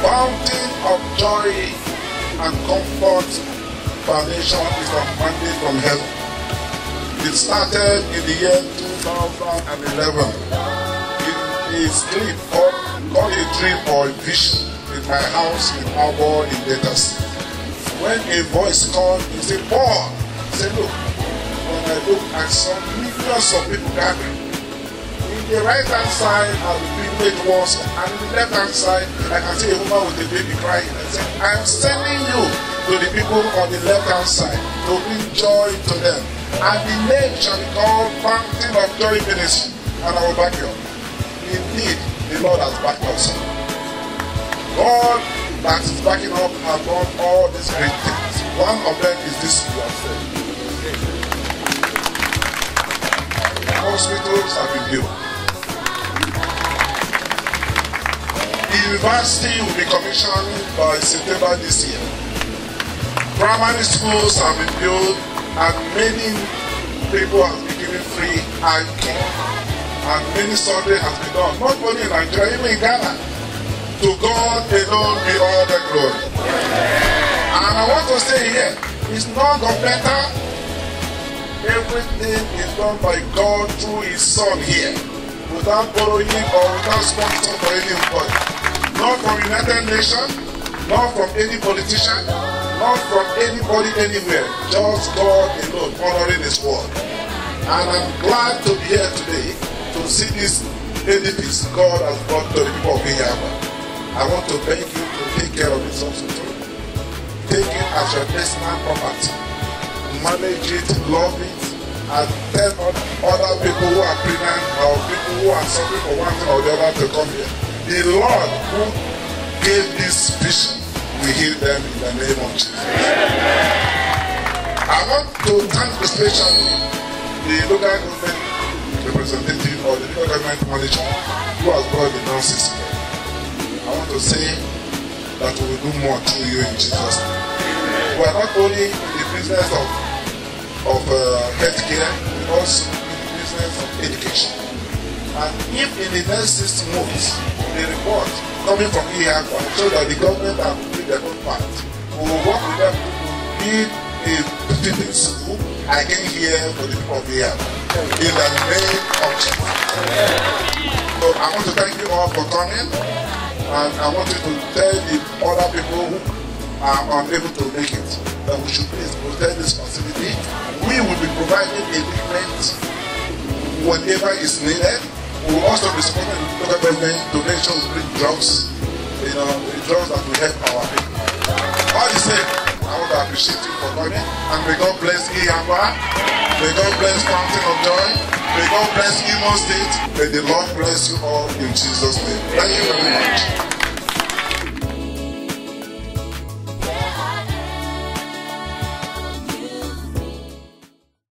Fountain of Joy and Comfort Foundation is a mandate from heaven. It started in the year 2011. It is dream, called a dream or a vision in my house in Arbor in Delta State. When a voice called, he said, Paul, he said, look, when I look at some millions of people gathering, in the right hand side are the privileged ones, and in the left hand side, I can see a woman with a baby crying. I said, I'm sending you to the people on the left hand side to bring joy to them. And the name shall be called Fountain of Joy Ministry. And I will back you up. Indeed, the Lord has backed us up. God that is backing up has done all these great things. One of them is this you have said. Hospitals have been built. The university will be commissioned by September this year. Primary schools have been built and many people have been given free eye care. And many surgery has been done, not only in Nigeria, even in Ghana. To God alone be all the glory. And I want to say here, it's not got better. Everything is done by God through His Son here, without borrowing or without sponsoring for anybody. Not from United Nations, not from any politician, not from anybody anywhere. Just God alone honoring His word. And I'm glad to be here today to see this edifice God has brought to the people of Iyaba. I want to beg you to take care of this hospital. Take it as your personal property. Manage it, love it, and tell other people who are pregnant or people who are suffering for one thing or the other to come here. The Lord who gave this vision will heal them in the name of Jesus. I want to thank especially the local government representative or the local government manager who has brought the nurses here. I want to say that we will do more through you in Jesus' name. We are not only in the business of healthcare, but also in the business of education. And if in the next 6 months, the report coming from Iyaba shows that the government have played their own part, we will work with them to build a teaching school again here for the people of Iyaba. In the name of Jesus. So I want to thank you all for coming. And I want you to tell the other people who are unable to make it that we should please protect this facility. We will be providing equipment whenever it's needed. We will also be supporting the local government to make sure we bring drugs, the drugs that will help our people. All the same, I want to appreciate you for coming, and may God bless Iyaba. May God bless Fountain of Joy. May God bless Imo State. May the Lord bless you all in Jesus' name. Thank you very much.